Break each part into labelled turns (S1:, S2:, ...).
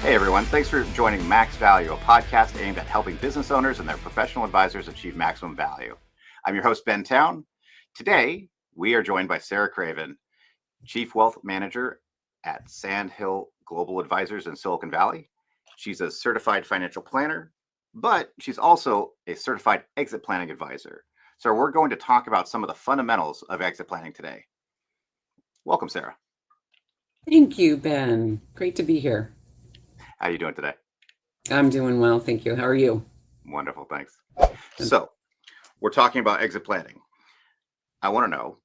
S1: Hey everyone, thanks for joining Max Value, a podcast aimed at helping business owners and their professional advisors achieve maximum value. I'm your host, Ben Towne. Today, we are joined by Sara Craven, Chief Wealth Manager at Sandhill Global Advisors in Silicon Valley. She's a certified financial planner, but she's also a certified exit planning advisor. So we're going to talk about some of the fundamentals of exit planning today. Welcome, Sara.
S2: Thank you, Ben. Great to be here.
S1: How are you doing today?
S2: I'm doing well, thank you. How are you?
S1: Wonderful, thanks.
S2: Good.
S1: So we're talking about exit planning. I want to know,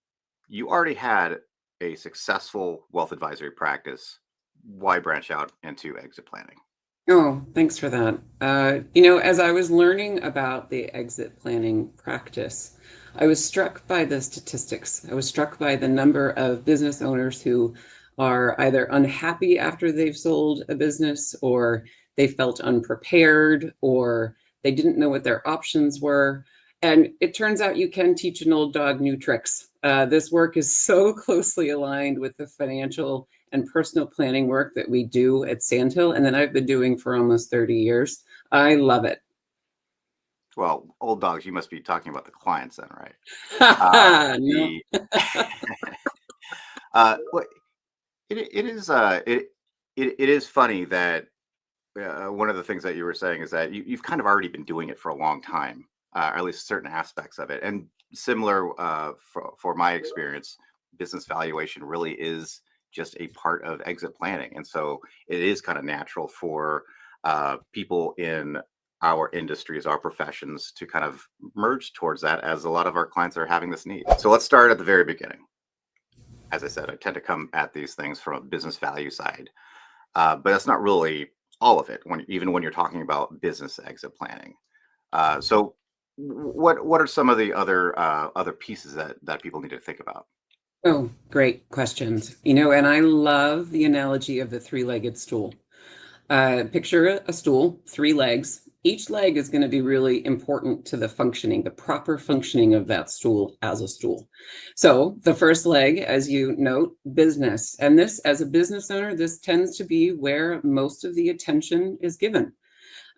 S1: you already had a successful wealth advisory practice. Why branch out into exit planning?
S2: Oh, thanks for that. As I was learning about the exit planning practice, I was struck by the statistics. I was struck by the number of business owners who are either unhappy after they've sold a business, or they felt unprepared, or they didn't know what their options were. And it turns out you can teach an old dog new tricks. This work is so closely aligned with the financial and personal planning work that we do at Sandhill, and that I've been doing for almost 30 years. I love it.
S1: Well, old dogs, you must be talking about the clients then, right? Uh,
S2: No.
S1: the well, it is it is funny that one of the things that you were saying is that you've kind of already been doing it for a long time, or at least certain aspects of it. And similar for my experience, business valuation really is just a part of exit planning. And so it is kind of natural for people in our industries, our professions to kind of merge towards that, as a lot of our clients are having this need. So let's start at the very beginning. As I said, I tend to come at these things from a business value side, but that's not really all of it. Even when you're talking about business exit planning, so what are some of the other pieces that people need to think about?
S2: Oh, great questions. And I love the analogy of the three-legged stool. Picture a stool, three legs. Each leg is going to be really important to the functioning, the proper functioning of that stool as a stool. So the first leg, as you note, business. And this, as a business owner, this tends to be where most of the attention is given.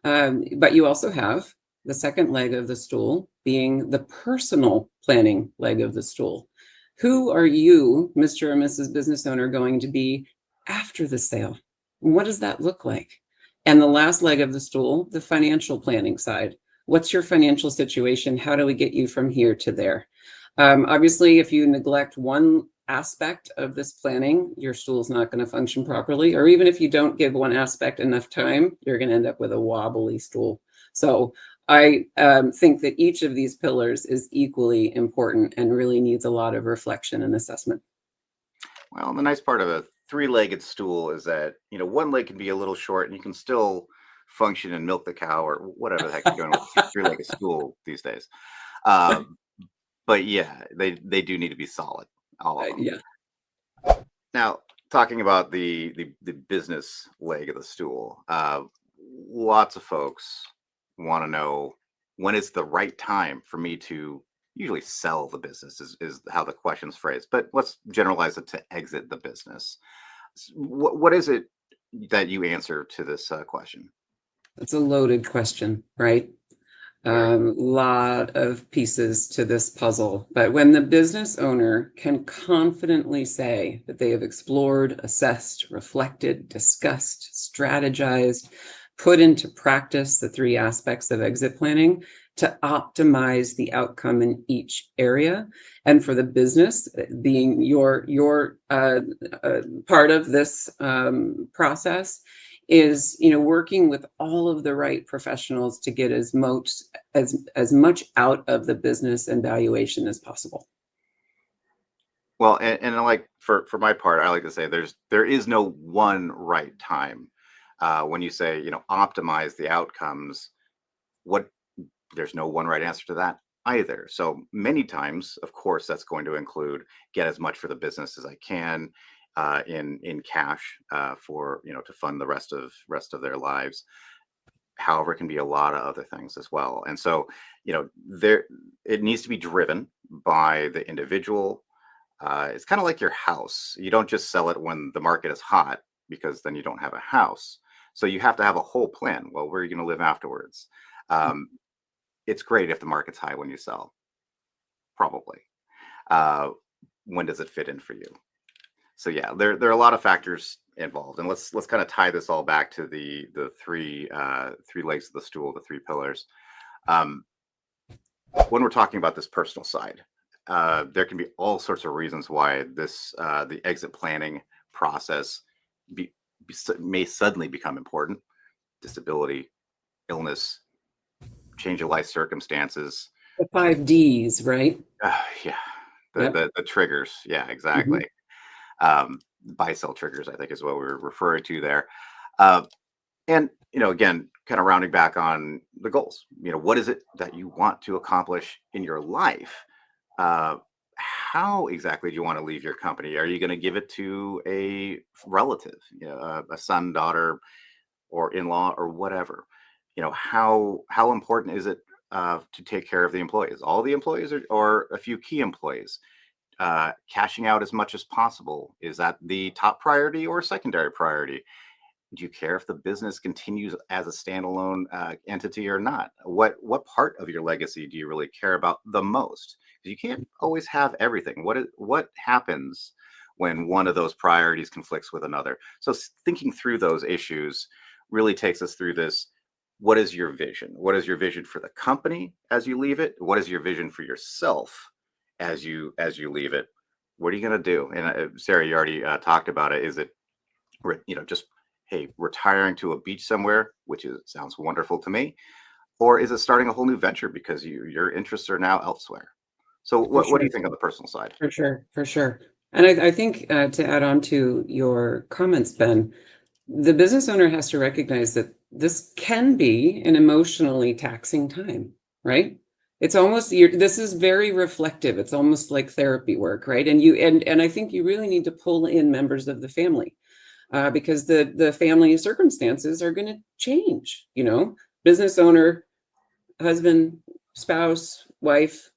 S2: But you also have the second leg of the stool being the personal planning leg of the stool. Who are you, Mr. or Mrs. Business Owner, going to be after the sale? What does that look like? And the last leg of the stool, the financial planning side. What's your financial situation? How do we get you from here to there? Obviously, if you neglect one aspect of this planning, your stool is not going to function properly. Or even if you don't give one aspect enough time, you're going to end up with a wobbly stool. So I think that each of these pillars is equally important and really needs a lot of reflection and assessment.
S1: Well, the nice part of a three-legged stool is that one leg can be a little short, and you can still function and milk the cow or whatever the heck you're doing with a three-legged stool these days. Um, but yeah, they do need to be solid, all of them.
S2: Yeah.
S1: Now, talking about the business leg of the stool, lots of folks want to know, when is the right time for me to usually sell the business, is how the question's phrased. But let's generalize it to exit the business. What is it that you answer to this question?
S2: That's a loaded question, right?
S1: Very.
S2: Lot of pieces to this puzzle. But when the business owner can confidently say that they have explored, assessed, reflected, discussed, strategized, put into practice the three aspects of exit planning to optimize the outcome in each area, and for the business being your part of this process, is working with all of the right professionals to get as much out of the business and valuation as possible.
S1: Well, and I like, for my part, I like to say there is no one right time. When you say optimize the outcomes, what there's no one right answer to that either. So many times, of course, that's going to include get as much for the business as I can in cash, for to fund the rest of their lives. However, it can be a lot of other things as well. And so there, it needs to be driven by the individual. It's kind of like your house. You don't just sell it when the market is hot, because then you don't have a house. So you have to have a whole plan. Well, where are you going to live afterwards? Um, it's great if the market's high when you sell, probably. Uh, when does it fit in for you? So yeah, there are a lot of factors involved, and let's kind of tie this all back to the three legs of the stool, the three pillars. Um, when we're talking about this personal side, there can be all sorts of reasons why the exit planning process be, may suddenly become important. Disability, illness, change of life circumstances.
S2: The 5 Ds, right?
S1: Yeah,
S2: Yep.
S1: the triggers. Yeah,
S2: Mhm.
S1: exactly. Buy sell triggers, I think, is what we're referring to there. Uh, and again, kind of rounding back on the goals. What is it that you want to accomplish in your life? uh, how exactly do you want to leave your company? Are you going to give it to a relative, a son, daughter, or in-law, or whatever? How important is it to take care of the employees, all the employees, or a few key employees? Cashing out as much as possible, is that the top priority or secondary priority? Do you care if the business continues as a standalone entity or not? What part of your legacy do you really care about the most? 'Cause you can't always have everything. What happens when one of those priorities conflicts with another? So thinking through those issues really takes us through this. What is your vision? What is your vision for the company as you leave it? What is your vision for yourself as you leave it? What are you going to do? And Sarah, you already talked about it. Is it just, hey, retiring to a beach somewhere, which sounds wonderful to me, or is it starting a whole new venture because your interests are now elsewhere? So
S2: For
S1: what do
S2: sure.
S1: you think on the personal side?
S2: For sure. For sure. And I think to add on to your comments, Ben, the business owner has to recognize that this can be an emotionally taxing time, right? It's almost this is very reflective. It's almost like therapy work, right? And I think you really need to pull in members of the family because the family circumstances are going to change. Business owner, husband, spouse, wife.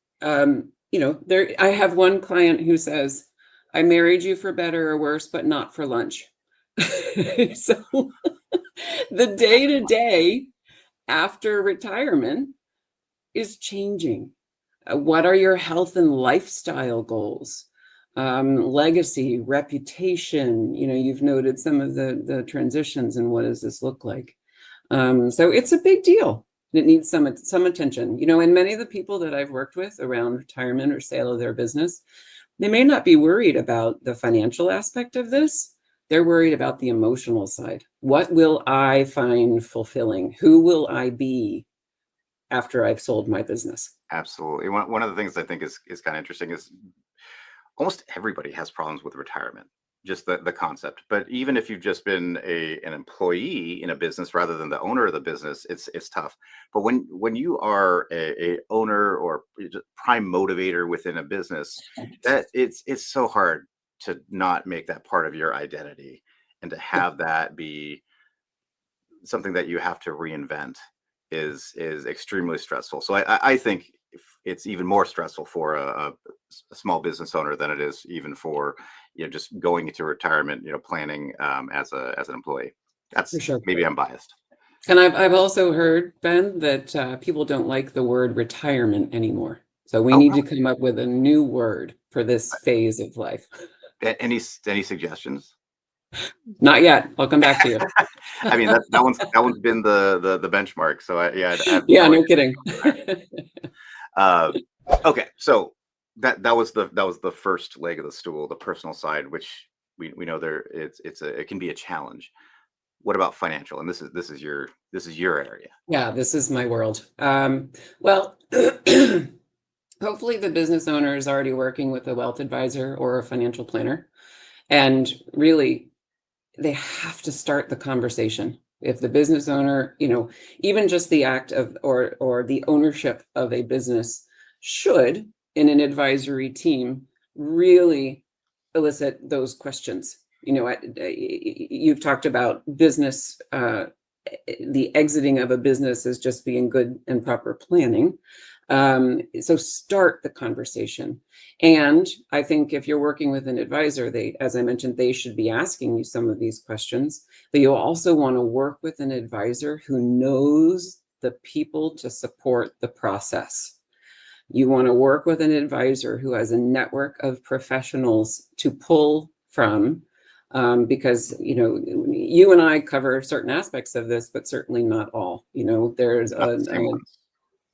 S2: There. I have one client who says, "I married you for better or worse, but not for lunch." So the day to day after retirement is changing. What are your health and lifestyle goals? Legacy, reputation. You've noted some of the transitions, and what does this look like? So it's a big deal. It needs some attention. And many of the people that I've worked with around retirement or sale of their business, they may not be worried about the financial aspect of this. They're worried about the emotional side. What will I find fulfilling? Who will I be after I've sold my business?
S1: Absolutely. One of the things I think is kind of interesting is almost everybody has problems with retirement, just the concept. But even if you've just been an employee in a business rather than the owner of the business, it's tough. But when you are a owner or just prime motivator within a business, that it's so hard to not make that part of your identity, and to
S2: Yeah,
S1: have that be something that you have to reinvent is extremely stressful. So I think it's even more stressful for a small business owner than it is even for just going into retirement, planning as an employee.
S2: for
S1: That's
S2: sure.
S1: maybe I'm biased.
S2: And I've also heard, Ben, that people don't like the word retirement anymore. So we
S1: Oh,
S2: need to come up with a new word for this phase of life.
S1: any suggestions?
S2: Not yet. I'll come back to you.
S1: I mean that one's been the benchmark. So yeah, I have
S2: Yeah,
S1: no
S2: no
S1: idea.
S2: kidding.
S1: Uh, okay, so that was the first leg of the stool, the personal side, which we know there it can be a challenge. What about financial? And this is your area.
S2: Yeah, this is my world. Well, hopefully the business owner is already working with a wealth advisor or a financial planner. And really, they have to start the conversation. If the business owner, even just the act of or the ownership of a business should, in an advisory team, really elicit those questions. You've talked about business, the exiting of a business as just being good and proper planning. So start the conversation. And I think if you're working with an advisor, they, as I mentioned, they should be asking you some of these questions. But you'll also want to work with an advisor who knows the people to support the process. You want to work with an advisor who has a network of professionals to pull from, because you and I cover certain aspects of this, but certainly not all. There's
S1: Not the same ones,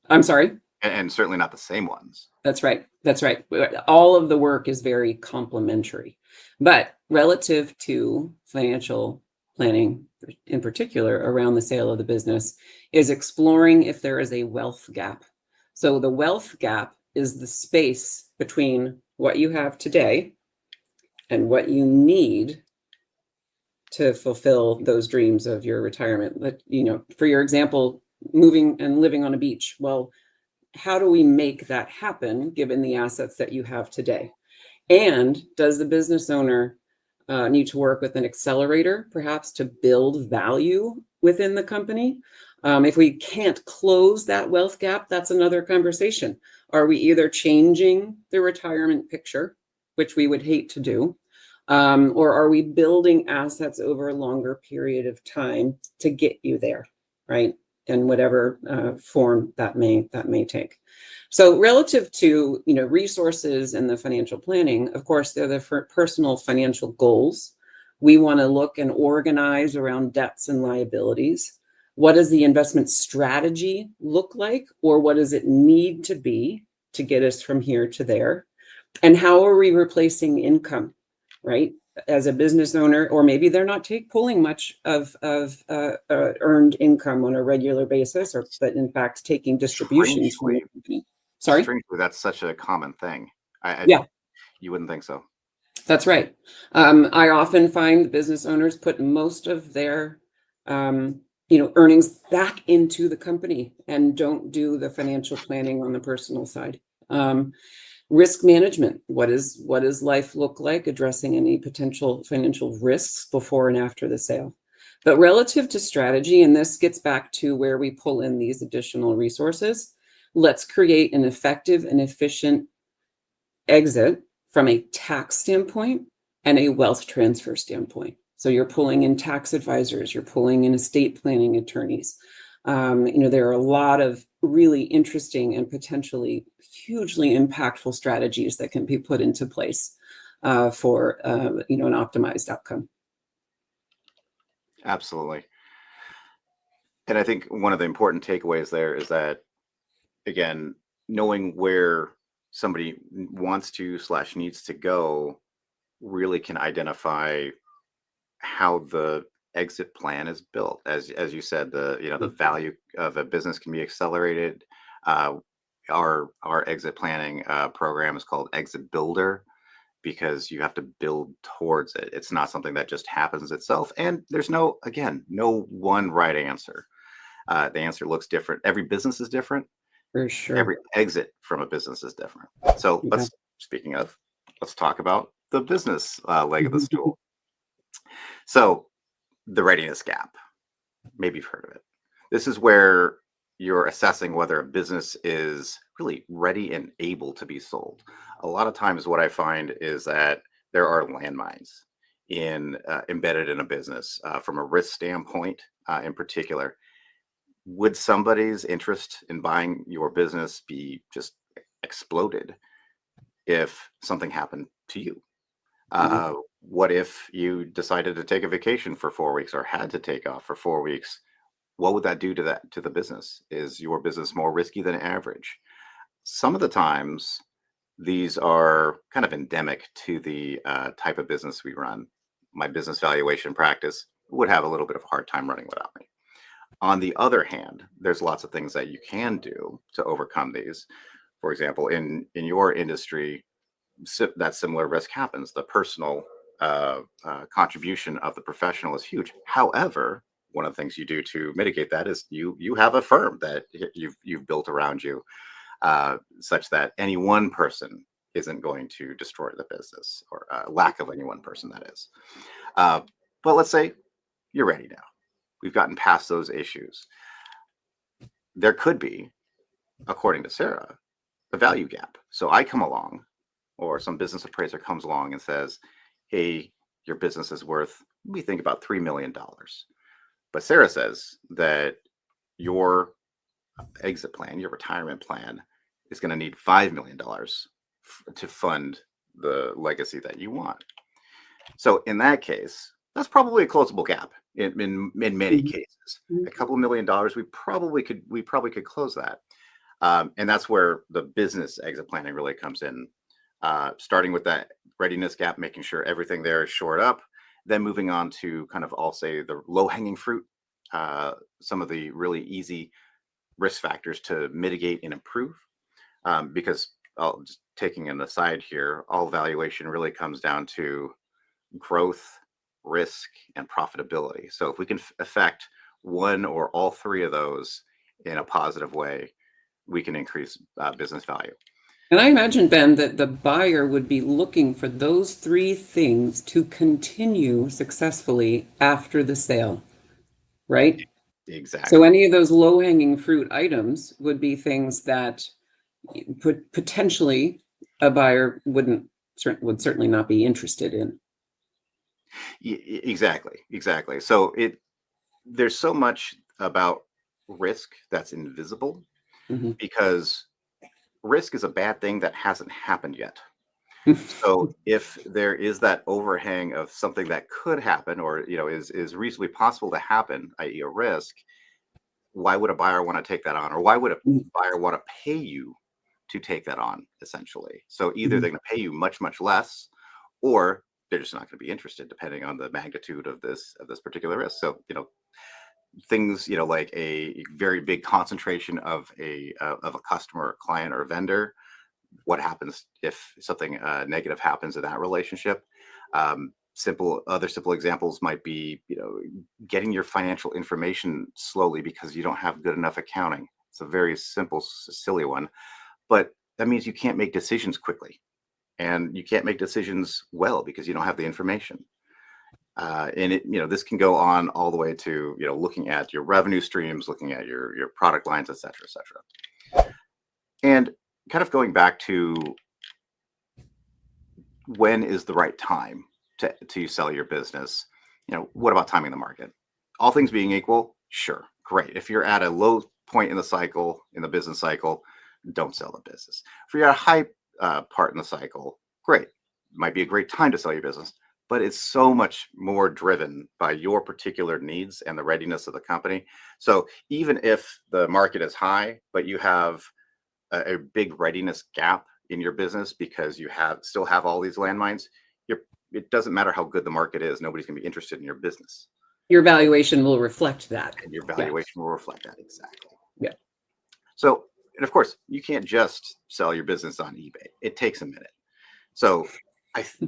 S2: I'm sorry.
S1: and certainly not the same ones.
S2: That's right. That's right. All of the work is very complementary. But relative to financial planning, in particular around the sale of the business, is exploring if there is a wealth gap. So the wealth gap is the space between what you have today and what you need to fulfill those dreams of your retirement. For your example, moving and living on a beach. Well, how do we make that happen given the assets that you have today? And does the business owner need to work with an accelerator, perhaps, to build value within the company? If we can't close that wealth gap, that's another conversation. Are we either changing the retirement picture, which we would hate to do, or are we building assets over a longer period of time to get you there, right? In whatever form that may take. So relative to resources and the financial planning, of course, they're the personal financial goals. We want to look and organize around debts and liabilities. What does the investment strategy look like, or what does it need to be to get us from here to there? And how are we replacing income, right? As a business owner, or maybe they're not pulling much of earned income on a regular basis, but in fact taking distributions from the
S1: Strangely,
S2: company. Sorry?
S1: strangely, that's such a common thing.
S2: Yeah,
S1: You wouldn't think so.
S2: that's right. I often find business owners put most of their earnings back into the company and don't do the financial planning on the personal side. Risk management. What does life look like, addressing any potential financial risks before and after the sale? But relative to strategy, and this gets back to where we pull in these additional resources, let's create an effective and efficient exit from a tax standpoint and a wealth transfer standpoint. So you're pulling in tax advisors, you're pulling in estate planning attorneys. There are a lot of really interesting and potentially hugely impactful strategies that can be put into place for an optimized outcome.
S1: Absolutely. And I think one of the important takeaways there is that, again, knowing where somebody wants to slash needs to go really can identify how the exit plan is built. As you said, the value of a business can be accelerated. Uh, our exit planning program is called Exit Builder because you have to build towards it. It's not something that just happens itself. And there's no one right answer. The answer looks different. Every business is different.
S2: For sure.
S1: Every exit from a business is different. So
S2: Yeah.
S1: speaking of, let's talk about the business leg of the stool. So the readiness gap. Maybe you've heard of it. This is where you're assessing whether a business is really ready and able to be sold. A lot of times, what I find is that there are landmines embedded in a business from a risk standpoint, in particular. Would somebody's interest in buying your business be just exploded if something happened to you?
S2: Yeah.
S1: What if you decided to take a vacation for 4 weeks or had to take off for 4 weeks? What would that do to the business? Is your business more risky than average? Some of the times, these are kind of endemic to the type of business we run. My business valuation practice would have a little bit of a hard time running without me. On the other hand, there's lots of things that you can do to overcome these. For example, in your industry, that similar risk happens. The personal contribution of the professional is huge. However, one of the things you do to mitigate that is you have a firm that you've built around you, such that any one person isn't going to destroy the business, or lack of any one person, that is. Uh, but let's say you're ready now. We've gotten past those issues. There could be according to Sarah, the value gap. So I come along, or some business appraiser comes along and says, hey, your business is worth, we think about $3 million. But Sarah says that your exit plan, your retirement plan, is going to need $5 million to fund the legacy that you want. So in that case, that's probably a closable gap in many
S2: Mhm.
S1: cases.
S2: Mhm.
S1: A couple $1 million, we probably could close that. And that's where the business exit planning really comes in. Starting with that readiness gap, making sure everything there is shored up, then moving on to kind of, I'll say, the low hanging fruit, some of the really easy risk factors to mitigate and improve. Because just taking an aside here, all valuation really comes down to growth, risk, and profitability. So if we can affect one or all three of those in a positive way, we can increase business value.
S2: And I imagine, Ben, that the buyer would be looking for those three things to continue successfully after the sale, right? So
S1: Exactly.
S2: any of those low-hanging fruit items would be things that potentially a buyer would certainly not be interested in.
S1: Exactly. So there's so much about risk that's invisible,
S2: Mhm.
S1: because risk is a bad thing that hasn't happened yet. So if there is that overhang of something that could happen, or is reasonably possible to happen, i.e. a risk, why would a buyer want to take that on, or why would a buyer want to pay you to take that on, essentially? So either they're
S2: Mhm.
S1: going to pay you much less, or they're just not going to be interested, depending on the magnitude of this particular risk. So things, like a very big concentration of a customer or client or vendor. What happens if something negative happens in that relationship? Simple examples might be, getting your financial information slowly because you don't have good enough accounting. It's a very simple, silly one, but that means you can't make decisions quickly, and you can't make decisions well because you don't have the information. And this can go on all the way to, looking at your revenue streams, looking at your product lines, et cetera, et cetera. And kind of going back to, when is the right time to sell your business? What about timing the market? All things being equal, sure, great. If you're at a low point in the cycle, in the business cycle, don't sell the business. If you're at a high part in the cycle, great. Might be a great time to sell your business, but it's so much more driven by your particular needs and the readiness of the company. So even if the market is high, but you have a big readiness gap in your business because you still have all these landmines, it doesn't matter how good the market is, nobody's going to be interested in your business,
S2: Your valuation will reflect that.
S1: and your
S2: Yeah.
S1: valuation will reflect that, exactly.
S2: Yeah.
S1: So, and of course, you can't just sell your business on eBay. It takes a minute. So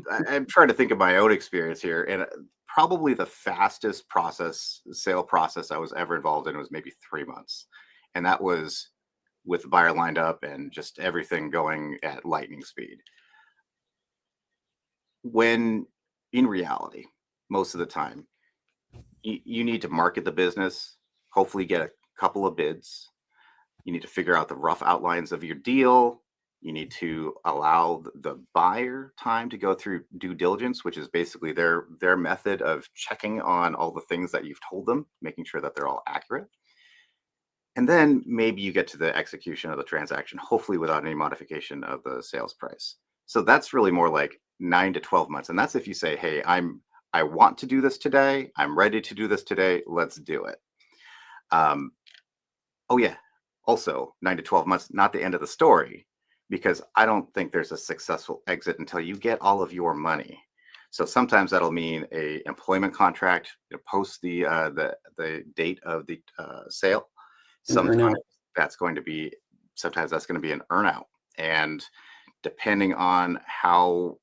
S1: I'm trying to think of my own experience here, and probably the fastest sale process I was ever involved in was maybe 3 months, and that was with the buyer lined up and just everything going at lightning speed. When in reality, most of the time, you need to market the business, hopefully get a couple of bids. You need to figure out the rough outlines of your deal. You need to allow the buyer time to go through due diligence, which is basically their method of checking on all the things that you've told them, making sure that they're all accurate. And then maybe you get to the execution of the transaction, hopefully without any modification of the sales price. So that's really more like 9 to 12 months. And that's if you say, hey, I want to do this today. I'm ready to do this today. Let's do it. Um, oh yeah. Also, 9 to 12 months, not the end of the story, because I don't think there's a successful exit until you get all of your money. So sometimes that'll mean a employment contract, post the date of the sale.
S2: An
S1: Sometimes
S2: earnout.
S1: that's going to be sometimes that's going to be an earnout. And depending on how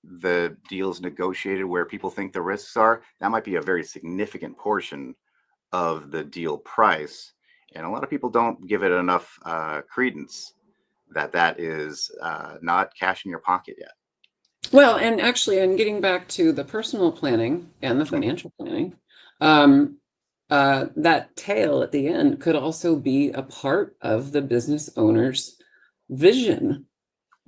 S1: the deal's negotiated, where people think the risks are, that might be a very significant portion of the deal price. And a lot of people don't give it enough credence that is not cash in your pocket yet.
S2: Well, and actually, and getting back to the personal planning and the
S1: Mhm.
S2: financial planning, um, that tail at the end could also be a part of the business owner's vision.
S1: Sure.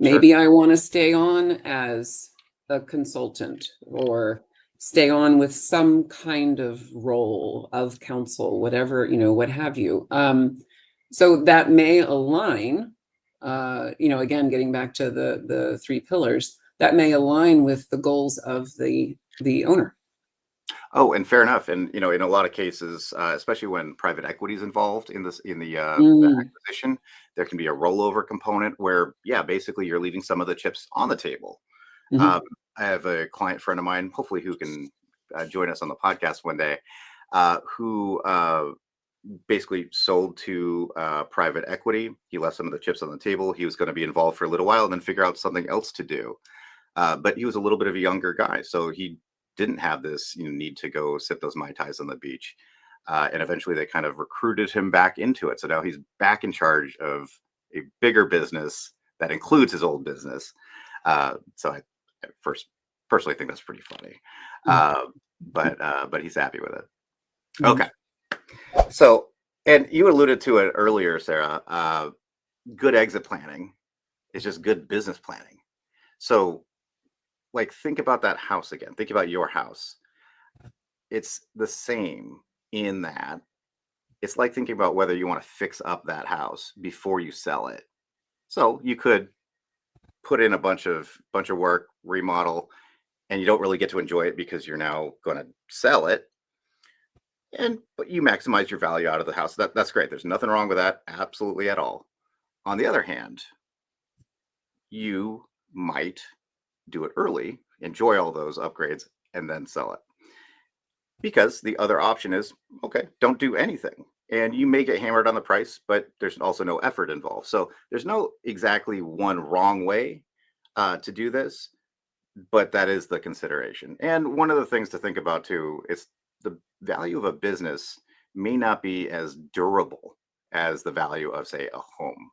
S2: Maybe I want to stay on as a consultant or stay on with some kind of role of counsel, whatever, what have you. So that may align, again, getting back to the three pillars, that may align with the goals of the owner.
S1: Oh, and fair enough. And in a lot of cases, especially when private equity is involved in the
S2: Mm,
S1: acquisition, there can be a rollover component where, yeah, basically you're leaving some of the chips on the table.
S2: mhm.
S1: Um, I have a client friend of mine, hopefully who can join us on the podcast one day, who basically sold to private equity. He left some of the chips on the table. He was going to be involved for a little while and then figure out something else to do. But he was a little bit of a younger guy, so he didn't have this need to go sip those mai tais on the beach. And eventually, they kind of recruited him back into it. So now he's back in charge of a bigger business that includes his old business. So I first personally think that's pretty funny,
S2: Mm,
S1: uh, but he's happy with it.
S2: mm.
S1: Okay, so and you alluded to it earlier, Sarah. Good exit planning is just good business planning. So like think about that house again. Think about your house. It's the same in that it's like thinking about whether you want to fix up that house before you sell it. So you could put in a bunch of work, remodel, and you don't really get to enjoy it because you're now going to sell it. And but you maximize your value out of the house. That's great. There's nothing wrong with that, absolutely at all. On the other hand, you might do it early, enjoy all those upgrades, and then sell it. Because the other option is, okay, don't do anything. And you may get hammered on the price, but there's also no effort involved. So there's no exactly one wrong way to do this, but that is the consideration. And one of the things to think about too is the value of a business may not be as durable as the value of, say, a home.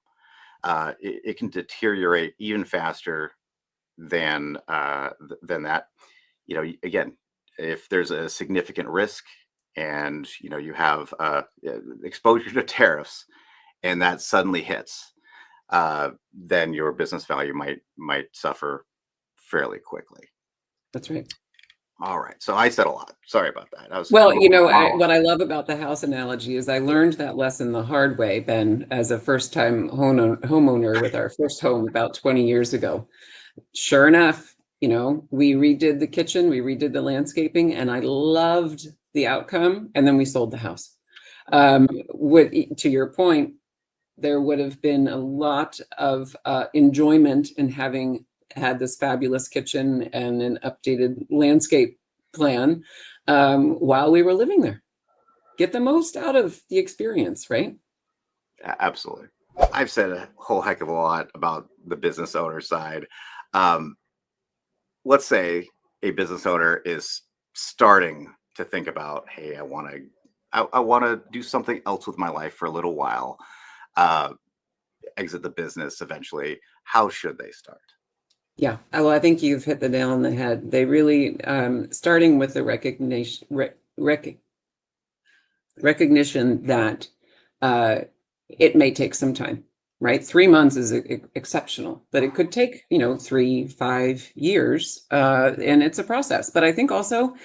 S1: It can deteriorate even faster than that. Again, if there's a significant risk and you have exposure to tariffs and that suddenly hits, then your business value might suffer fairly quickly.
S2: That's right.
S1: All right, so I said a lot. Sorry about that. I was
S2: Well,
S1: kind of a monologue.
S2: what I love about the house analogy is I learned that lesson the hard way, Ben, as a first-time homeowner with our first home about 20 years ago. Sure enough, we redid the kitchen, we redid the landscaping, and I loved the outcome. And then we sold the house. To your point, there would have been a lot of enjoyment in having had this fabulous kitchen and an updated landscape plan while we were living there. Get the most out of the experience, right?
S1: Absolutely. I've said a whole heck of a lot about the business owner side. Um, let's say a business owner is starting to think about, hey, I want to do something else with my life for a little while, uh, exit the business eventually. How should they start?
S2: Yeah. Well, I think you've hit the nail on the head. They really, starting with the recognition that uh, it may take some time, right? 3 months is exceptional, but it could take, 3, 5 years, and it's a process. But I think also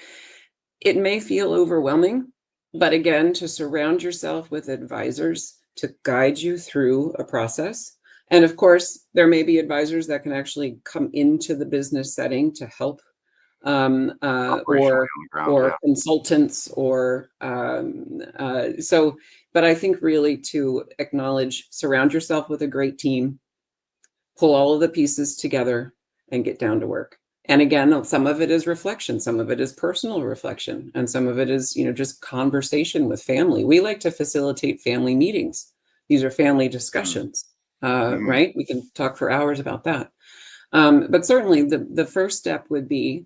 S2: it may feel overwhelming, but again, to surround yourself with advisors to guide you through a process. And of course, there may be advisors that can actually come into the business setting to help,
S1: Operationally
S2: or
S1: on the ground, yeah.
S2: consultants, or so. But I think really to acknowledge, surround yourself with a great team, pull all of the pieces together, and get down to work. And again, some of it is reflection, some of it is personal reflection, and some of it is, just conversation with family. We like to facilitate family meetings. These are family discussions,
S1: Mm-hmm.
S2: right? We can talk for hours about that. But certainly the first step would be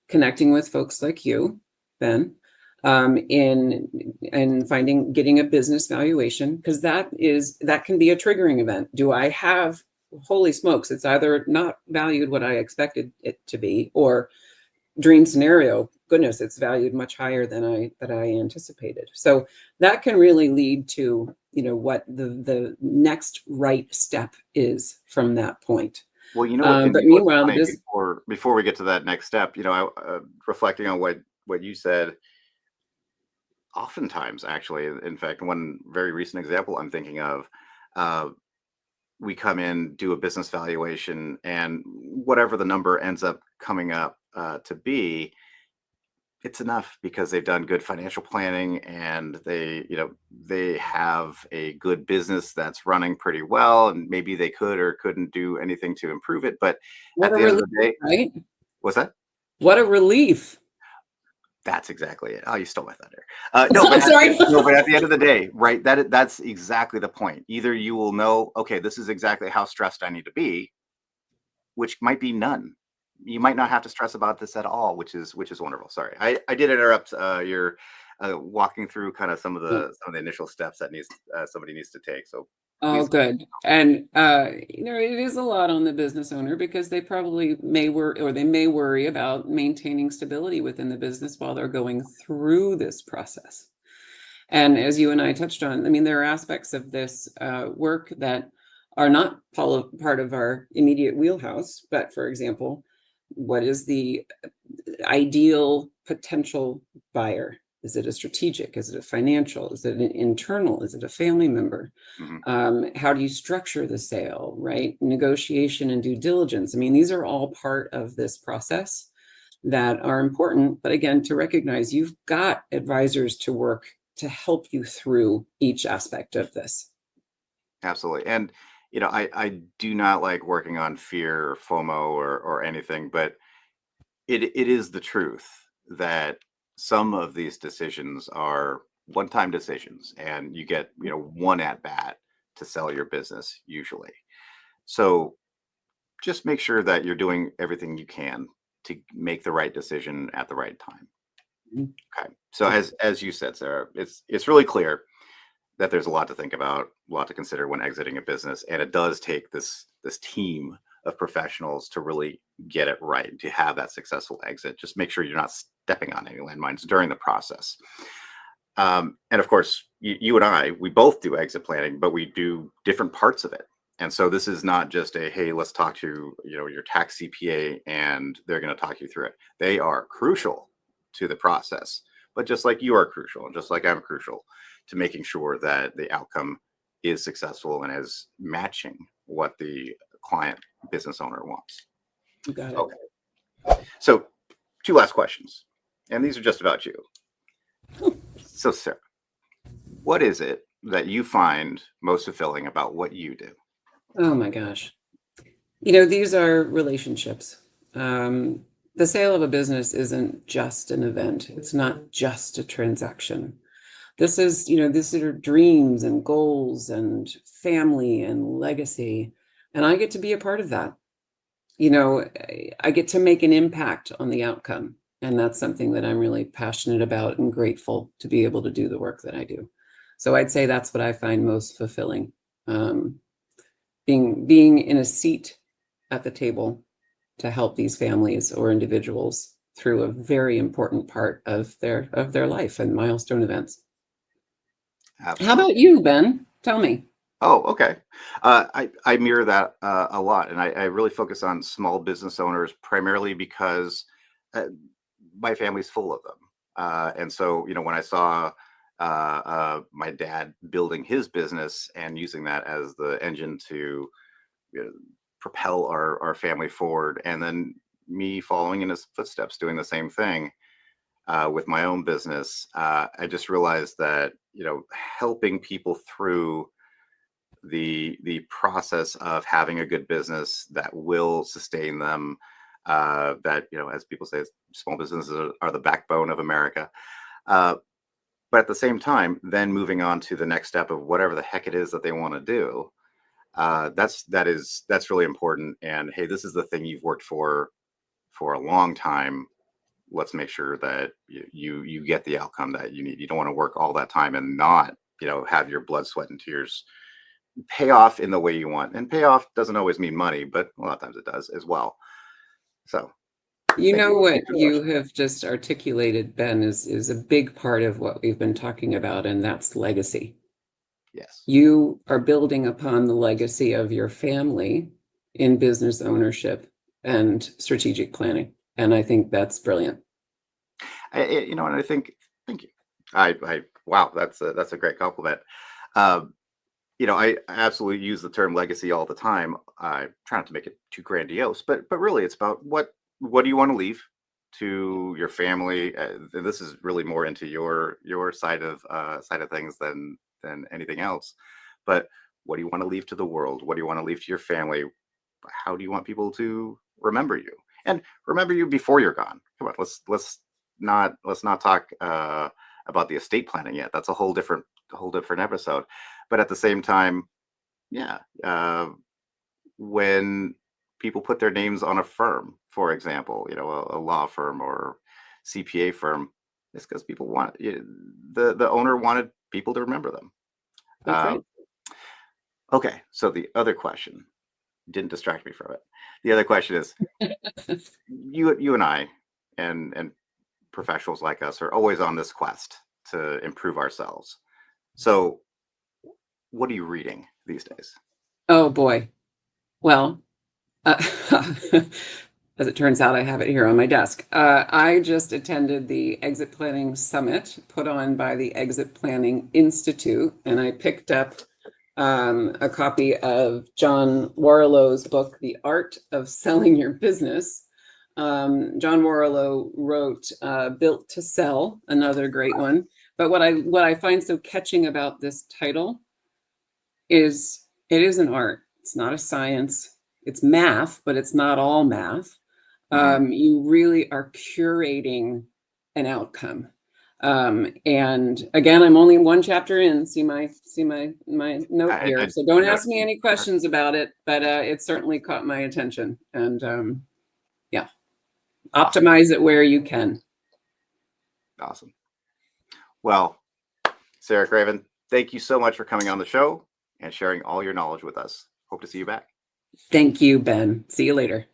S2: connecting with folks like you, Ben, in getting a business valuation, because that can be a triggering event. Do I have, holy smokes, it's either not valued what I expected it to be, or dream scenario, goodness, it's valued much higher than I anticipated. So that can really lead to, what the next right step is from that point.
S1: Well, you know what, and
S2: But
S1: you know what's
S2: meanwhile, the
S1: funny
S2: business.
S1: before we get to that next step, reflecting on what you said, oftentimes, actually, in fact, one very recent example I'm thinking of, uh, we come in, do a business valuation, and whatever the number ends up coming up to be, it's enough because they've done good financial planning and they have a good business that's running pretty well, and maybe they could or couldn't do anything to improve it, but
S2: What
S1: at
S2: a
S1: the end of
S2: relief,
S1: the day,
S2: right?
S1: what's that?
S2: What a relief.
S1: That's exactly it. Oh, you stole my thunder. No, but
S2: I'm sorry.
S1: at the end of the day, right? That's exactly the point. Either you will know, okay, this is exactly how stressed I need to be, which might be none. You might not have to stress about this at all, which is wonderful. Sorry, I did interrupt your walking through kind of some of the initial steps that needs somebody needs to take. So
S2: Oh,
S1: please,
S2: good. And it is a lot on the business owner because they probably may worry about maintaining stability within the business while they're going through this process. And as you and I touched on, I mean, there are aspects of this work that are not part of our immediate wheelhouse. But for example, what is the ideal potential buyer? Is it a strategic? Is it a financial? Is it an internal? Is it a family member?
S1: mhm,
S2: How do you structure the sale, right? Negotiation and due diligence. I mean, these are all part of this process that are important. But again, to recognize you've got advisors to work to help you through each aspect of this.
S1: absolutely. And I do not like working on fear or FOMO or anything, but it is the truth that some of these decisions are one-time decisions, and you get one at bat to sell your business usually. So just make sure that you're doing everything you can to make the right decision at the right time.
S2: Mm.
S1: Okay, so as you said, Sarah, it's really clear that there's a lot to think about, a lot to consider when exiting a business, and it does take this team of professionals to really get it right to have that successful exit. Just make sure you're not stepping on any landmines during the process. And of course, you and we both do exit planning, but we do different parts of it. And so this is not just a hey, let's talk to your tax CPA and they're going to talk you through it. They are crucial to the process, but just like you are crucial, and just like I'm crucial to making sure that the outcome is successful and is matching what the client business owner wants.
S2: You got it.
S1: Okay. So, two last questions, and these are just about you. So, Sarah, what is it that you find most fulfilling about what you do?
S2: Oh my gosh. These are relationships. The sale of a business isn't just an event. It's not just a transaction. These are dreams and goals and family and legacy. And I get to be a part of that. I get to make an impact on the outcome. And that's something that I'm really passionate about and grateful to be able to do the work that I do. So I'd say that's what I find most fulfilling. Um, being in a seat at the table to help these families or individuals through a very important part of their life and milestone events. How
S1: Absolutely.
S2: about you, Ben? Tell me.
S1: Oh, okay. I mirror that a lot, and I really focus on small business owners primarily because uh, my family's full of them. And so, when I saw my dad building his business and using that as the engine to you know, propel our family forward, and then me following in his footsteps, doing the same thing with my own business, I just realized that helping people through the process of having a good business that will sustain them. That as people say, small businesses are the backbone of America. Uh, but at the same time, then moving on to the next step of whatever the heck it is that they want to do. That's really important. And hey, this is the thing you've worked for a long time. Let's make sure that you get the outcome that you need. You don't want to work all that time and not have your blood, sweat, and tears pay off in the way you want. And payoff doesn't always mean money, but a lot of times it does as well. So
S2: You
S1: Thank
S2: know
S1: you.
S2: what
S1: Thank you very much.
S2: you have just articulated, Ben, is a big part of what we've been talking about, and that's legacy.
S1: Yes.
S2: You are building upon the legacy of your family in business ownership and strategic planning. And I think that's brilliant.
S1: And I think, thank you. Wow, that's a great compliment. Um, I absolutely use the term legacy all the time. I try not to make it too grandiose, but really, it's about what do you want to leave to your family. And this is really more into your side of things than anything else. But what do you want to leave to the world? What do you want to leave to your family? How do you want people to remember you and remember you before you're gone? Come on, let's not talk about the estate planning yet. That's a whole different episode. But at the same time, yeah, when people put their names on a firm, for example, a law firm or CPA firm, it's because people the owner wanted people to remember them.
S2: That's
S1: uh,
S2: right.
S1: okay, so the other question didn't distract me from it. The other question is, you and I and professionals like us are always on this quest to improve ourselves. So, what are you reading these days?
S2: Oh boy. Well, uh, as it turns out, I have it here on my desk. I just attended the Exit Planning Summit put on by the Exit Planning Institute, and I picked up a copy of John Warrillow's book, The Art of Selling Your Business. John Warrillow wrote Built to Sell, another great one. But what I find so catching about this title is it is an art. It's not a science. It's math, but it's not all math.
S1: Hmm.
S2: You really are curating an outcome. And again, I'm only one chapter in. See my note here. So
S1: I
S2: don't ask
S1: noticed
S2: me
S1: you.
S2: any questions about it, but it certainly caught my attention. And yeah,
S1: Awesome,
S2: optimize it where you can.
S1: awesome. Well, Sarah Craven, thank you so much for coming on the show and sharing all your knowledge with us. Hope to see you back.
S2: Thank you, Ben. See you later.